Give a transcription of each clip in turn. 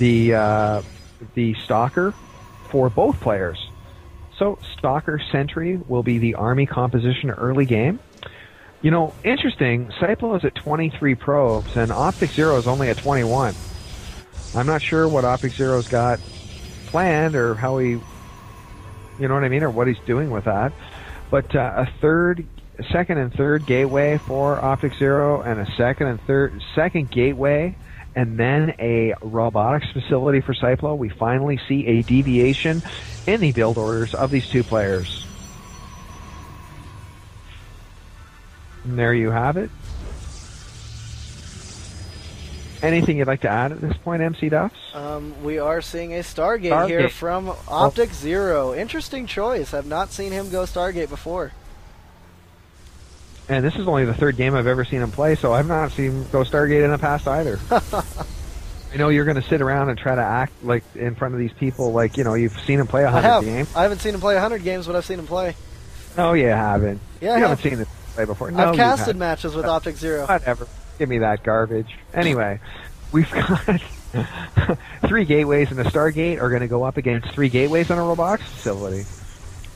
the Stalker for both players. So Stalker Sentry will be the army composition early game. You know, interesting, Cyplo is at 23 probes, and Optic Zero is only at 21. I'm not sure what Optic Zero's got planned, or how he, you know what I mean, or what he's doing with that. But a second and third gateway for Optic Zero, and a second gateway, and then a robotics facility for Cyplo. We finally see a deviation in the build orders of these two players. And there you have it. Anything you'd like to add at this point, MC Duffs? We are seeing a Stargate here from Optic Zero. Interesting choice. I've not seen him go Stargate before. And this is only the third game I've ever seen him play, so I've not seen him go Stargate in the past either. I know you're going to sit around and try to act like in front of these people like, you know, you've seen him play 100 games. I haven't seen him play 100 games, but I've seen him play. No, you haven't. Yeah, you haven't seen him play before. No, I've casted matches with Optic Zero. Whatever. Give me that garbage. Anyway, we've got 3 gateways, and the Stargate are going to go up against 3 gateways on a robotics facility.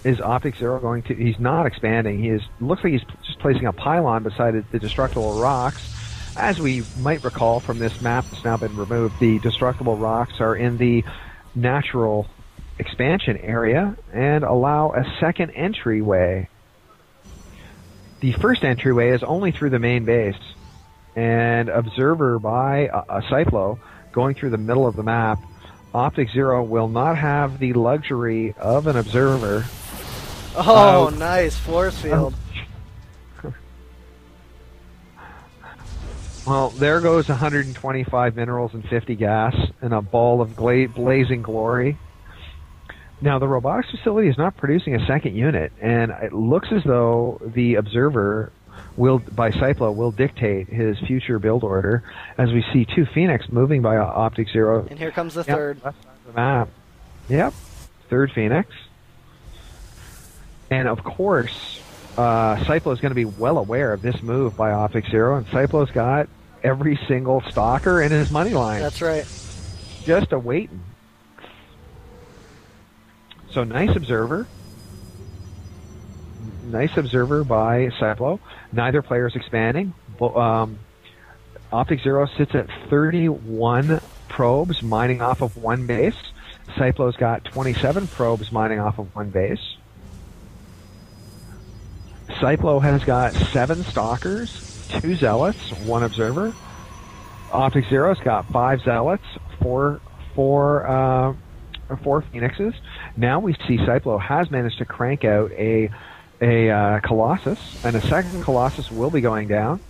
Is Optic Zero going to... He's not expanding. He is. Looks like he's just placing a pylon beside the destructible rocks. As we might recall from this map that's now been removed, the destructible rocks are in the natural expansion area and allow a second entryway. The first entryway is only through the main base, and observer by a Cyplo going through the middle of the map. Optic Zero will not have the luxury of an observer. Oh, nice force field. Well, there goes 125 minerals and 50 gas and a ball of blazing glory. Now, the robotics facility is not producing a second unit, and it looks as though the observer by Cyplo will dictate his future build order, as we see 2 Phoenix moving by Optic Zero. And here comes the third. Left side of the map. Yep, third Phoenix. And of course, Cyplo is going to be well aware of this move by Optic Zero, and Cyplo's got every single stalker in his money line. That's right. Just awaiting. So nice observer. Nice observer by Cyplo. Neither player is expanding. Optic Zero sits at 31 probes mining off of 1 base. Cyplo's got 27 probes mining off of 1 base. Cyplo has got 7 stalkers, 2 zealots, 1 observer. Optic Zero's got 5 zealots, 4 phoenixes. Now we see Cyplo has managed to crank out a Colossus, and a second Colossus will be going down.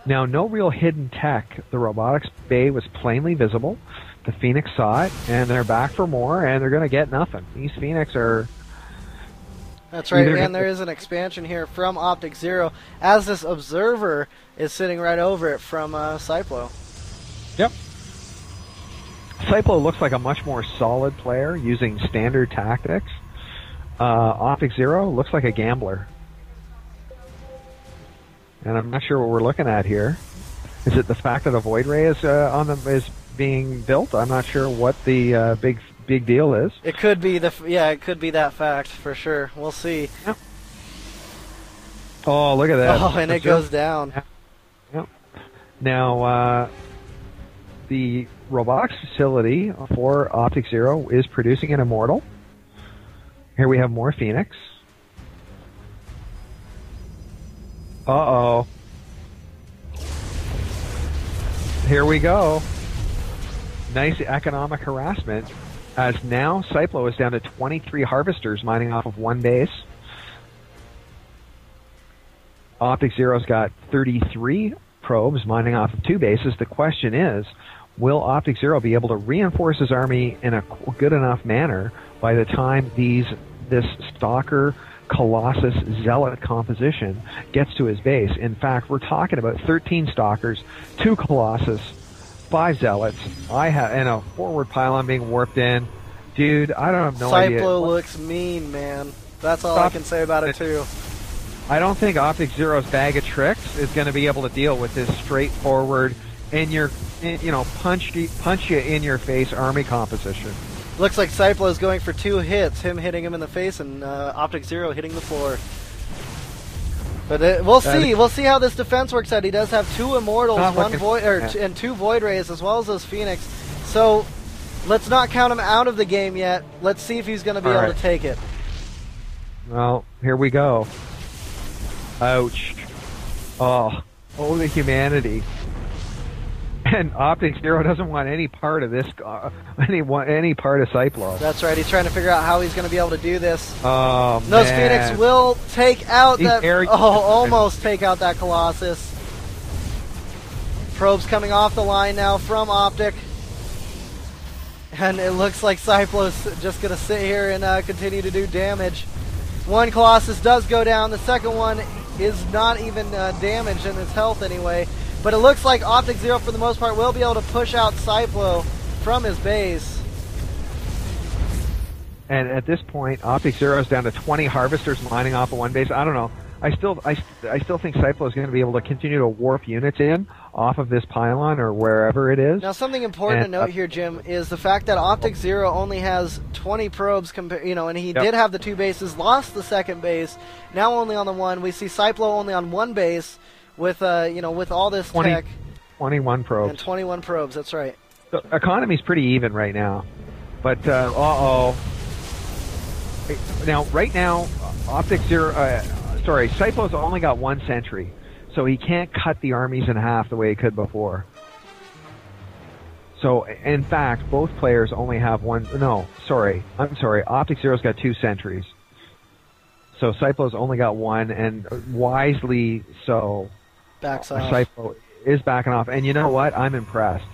Now, no real hidden tech. The robotics bay was plainly visible. The Phoenix saw it, and they're back for more, and they're going to get nothing. These Phoenix are... That's right, and there is an expansion here from Optic Zero, as this observer is sitting right over it from Cyplo. Yep. Cyplo looks like a much more solid player using standard tactics. Optic Zero looks like a gambler. And I'm not sure what we're looking at here. Is it the fact that a Void Ray is is being built? I'm not sure what the big deal is. It could be it could be that fact for sure. We'll see. Yep. Oh, look at that! Oh, and it goes down. Yep. Now, the robotics facility for Optic Zero is producing an Immortal. Here we have more Phoenix. Uh-oh. Here we go. Nice economic harassment, as now Cyplo is down to 23 harvesters mining off of 1 base. Optic Zero's got 33 probes mining off of 2 bases. The question is, will Optic Zero be able to reinforce his army in a good enough manner by the time this Stalker Colossus Zealot composition gets to his base? In fact, we're talking about 13 Stalkers, 2 Colossus, 5 Zealots, and a forward pylon being warped in. Dude, I don't have no idea. Cyplo looks mean, man. That's all I can say about it, too. I don't think Optic Zero's bag of tricks is going to be able to deal with this straightforward, in your punch you in your face army composition. Looks like Cyplo is going for 2 hits, him hitting him in the face and Optic Zero hitting the floor. But we'll see. We'll see how this defense works out. He does have 2 Immortals, and 2 Void Rays, as well as those Phoenix. So let's not count him out of the game yet. Let's see if he's going to be able to take it. Well, here we go. Ouch. Oh, holy humanity. And Optic Zero doesn't want any part of this, any part of Cyplo. That's right. He's trying to figure out how he's going to be able to do this. Oh, Those man. Phoenix will take out almost take out that Colossus. Probes coming off the line now from Optic. And it looks like Cyplo's just going to sit here and continue to do damage. One Colossus does go down. The second one is not even damaged in its health anyway. But it looks like Optic Zero, for the most part, will be able to push out Cyplo from his base. And at this point, Optic Zero is down to 20 Harvesters mining off of one base. I don't know. I still think Cyplo is going to be able to continue to warp units in off of this pylon or wherever it is. Now, something important to note here, Jim, is the fact that Optic Zero only has 20 probes, and he did have the 2 bases, lost the second base, now only on the 1. We see Cyplo only on 1 base. With with all this 21 probes. And 21 probes, that's right. The economy's pretty even right now. But, now, right now, Cyplo's only got 1 sentry. So he can't cut the armies in half the way he could before. So, in fact, both players only have 1... No, sorry. I'm sorry. Optic Zero's got 2 sentries. So Cyplo's only got 1, and wisely so... Backs off. Cyplo is backing off, and you know what? I'm impressed.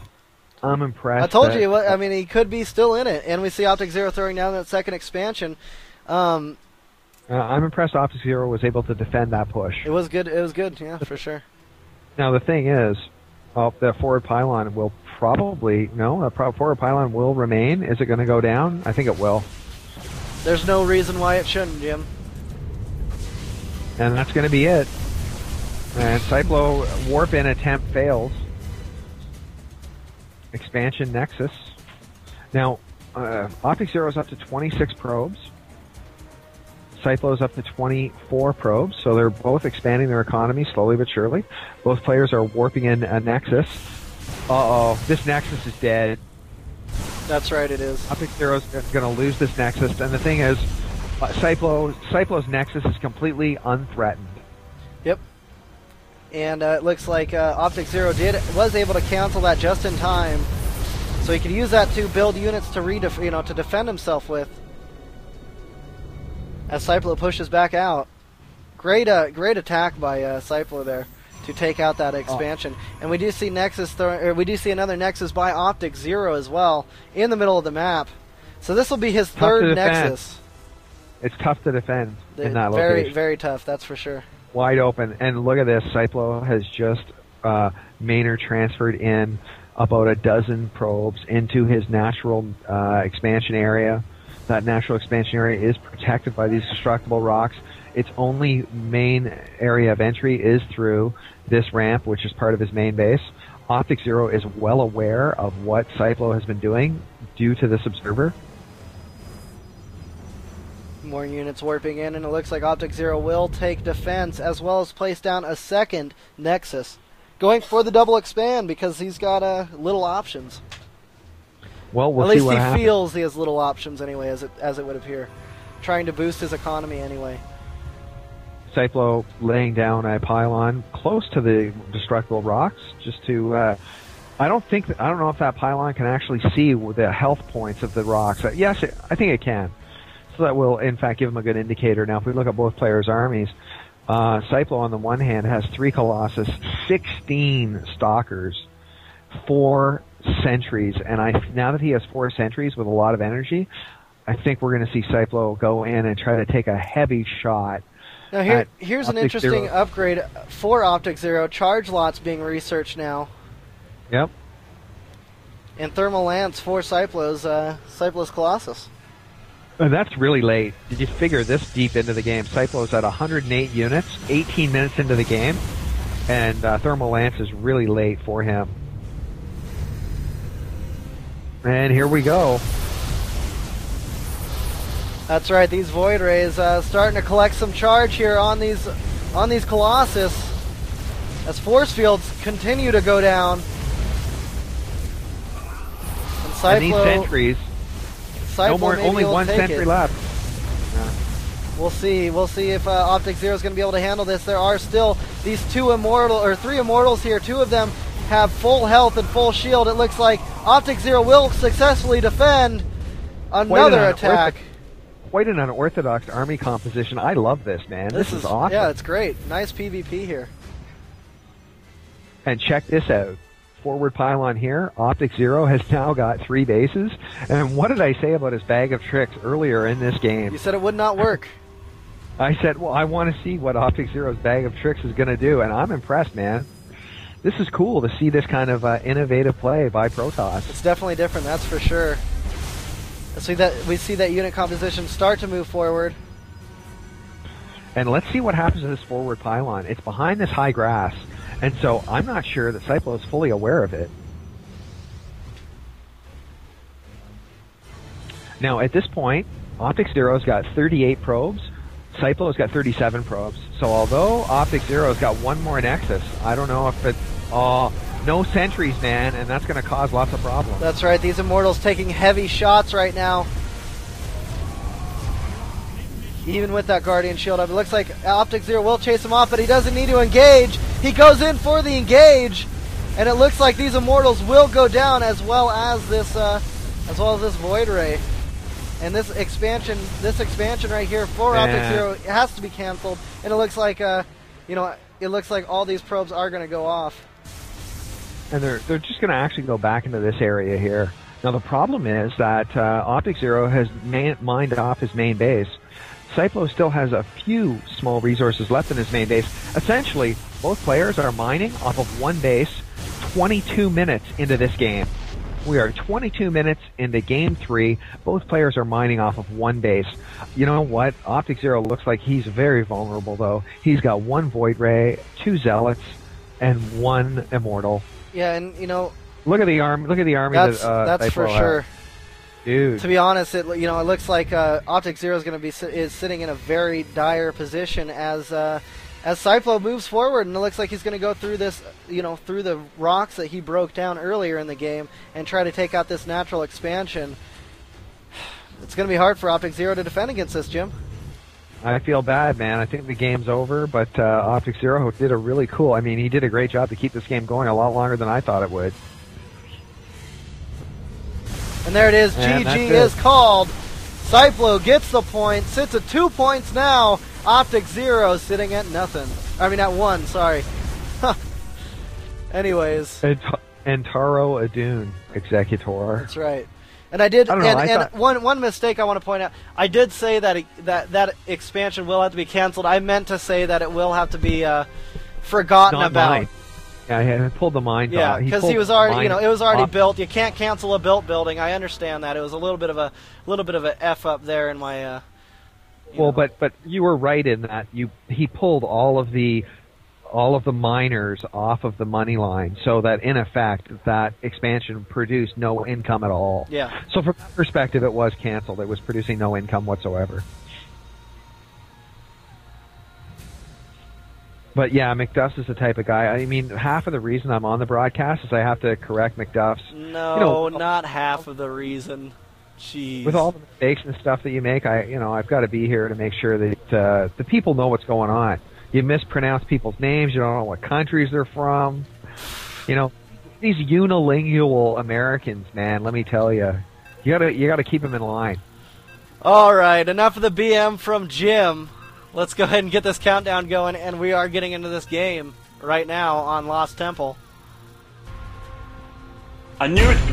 I told you. I mean, he could be still in it, and we see Optic Zero throwing down that second expansion. I'm impressed. Optic Zero was able to defend that push. It was good. It was good. Yeah, for sure. Now the thing is, the forward pylon will forward pylon will remain. Is it going to go down? I think it will. There's no reason why it shouldn't, Jim. And that's going to be it. And Cyplo warp in attempt fails. Expansion Nexus. Now, Optic Zero is up to 26 probes. Cyplo is up to 24 probes, so they're both expanding their economy slowly but surely. Both players are warping in a Nexus. Uh-oh, this Nexus is dead. That's right, it is. Optic Zero's going to lose this Nexus, and the thing is, Cyplo's Nexus is completely unthreatened. Yep. And it looks like Optic Zero was able to cancel that just in time, so he could use that to build units to to defend himself with. As Cyplo pushes back out, great attack by Cyplo there to take out that expansion. And we do see another Nexus by Optic Zero as well in the middle of the map. So this will be his third Nexus. It's tough to defend in that location. Very, very tough, that's for sure. Wide open. And look at this. Cyplo has just Maynard transferred in about a dozen probes into his natural expansion area. That natural expansion area is protected by these destructible rocks. Its only main area of entry is through this ramp, which is part of his main base. Optic Zero is well aware of what Cyplo has been doing due to this observer. More units warping in, and it looks like Optic Zero will take defense as well as place down a second Nexus. Going for the double expand because he's got little options. Well, we'll At least see what happens. He feels he has little options anyway, as it would appear. Trying to boost his economy anyway. Cyplo laying down a pylon close to the destructible rocks, just to. I don't know if that pylon can actually see the health points of the rocks. Yes, I think it can. So that will, in fact, give him a good indicator. Now, if we look at both players' armies, Cyplo on the one hand has 3 Colossus, 16 Stalkers, 4 Sentries, and now that he has 4 Sentries with a lot of energy, I think we're going to see Cyplo go in and try to take a heavy shot. Now here's an interesting upgrade for Optic Zero. Charge lots being researched now. Yep. And Thermal Lance for Cyplo's Colossus. And that's really late. Did you figure this deep into the game? Cyplo's at 108 units, 18 minutes into the game, and Thermal Lance is really late for him. And here we go. That's right. These Void Rays starting to collect some charge here on these Colossus as force fields continue to go down. And Cyclo, And these sentries. Cyclo No more. may be Only able to one take sentry it. left. We'll see. We'll see if Optic Zero is going to be able to handle this. There are still these three immortals here. Two of them have full health and full shield. It looks like Optic Zero will successfully defend another attack. Quite an unorthodox army composition. I love this, man. This is awesome. Yeah, it's great. Nice PvP here. And check this out. Forward pylon here. Optic Zero has now got 3 bases. And what did I say about his bag of tricks earlier in this game? You said it would not work. I said, well, I want to see what Optic Zero's bag of tricks is going to do, and I'm impressed, man. This is cool to see this kind of innovative play by Protoss. It's definitely different, that's for sure. We see that unit composition start to move forward. And let's see what happens to this forward pylon. It's behind this high grass, and so I'm not sure that Cyplo is fully aware of it. Now, at this point, Optic Zero's got 38 probes. Cyplo's got 37 probes. So although Optic Zero's got one more Nexus, I don't know if it's... no sentries, man, and that's going to cause lots of problems. That's right. These Immortals taking heavy shots right now. Even with that Guardian Shield up, it looks like Optic Zero will chase him off, but he doesn't need to engage. He goes in for the engage, and it looks like these Immortals will go down as well as this Void Ray. And this expansion right here for Optic Zero has to be canceled. And it looks like, it looks like all these probes are going to go off. And they're just going to actually go back into this area here. Now the problem is that Optic Zero has mined off his main base. Cyplo still has a few small resources left in his main base. Essentially, both players are mining off of one base 22 minutes into this game. We are 22 minutes into Game 3. Both players are mining off of one base. You know what? Optic Zero looks like he's very vulnerable, though. He's got 1 Void Ray, 2 Zealots, and 1 Immortal. Yeah, and, Look at the army. Look at the army. That's for sure. Dude. To be honest, it looks like Optic Zero is going to be sitting in a very dire position as Cyplo moves forward, and it looks like he's going to go through this, through the rocks that he broke down earlier in the game and try to take out this natural expansion. It's going to be hard for Optic Zero to defend against this, Jim. I feel bad, man. I think the game's over, but Optic Zero did he did a great job to keep this game going a lot longer than I thought it would. And there it is. And GG is called. Cyplo gets the point, sits at 2 points now. Optic Zero sitting at nothing. I mean, at 1, sorry. Anyways. And Taro Adun, Executor. That's right. And I did, one mistake I want to point out. I did say that expansion will have to be canceled. I meant to say that it will have to be forgotten about. Mine. Yeah, he pulled the mine. Yeah, because he was already, it was already built. You can't cancel a built building. I understand that. It was a little bit of a f up there in my. But you were right in that he pulled all of the miners off of the money line, so that in effect that expansion produced no income at all. Yeah. So from that perspective, it was canceled. It was producing no income whatsoever. But yeah, McDuff's is the type of guy. I mean, half of the reason I'm on the broadcast is I have to correct McDuff's. No, not half of the reason. Jeez. With all the mistakes and stuff that you make, I've got to be here to make sure that the people know what's going on. You mispronounce people's names. You don't know what countries they're from. These unilingual Americans, man. Let me tell you, you gotta keep them in line. All right, enough of the BM from Jim. Let's go ahead and get this countdown going, and we are getting into this game right now on Lost Temple. I knew it.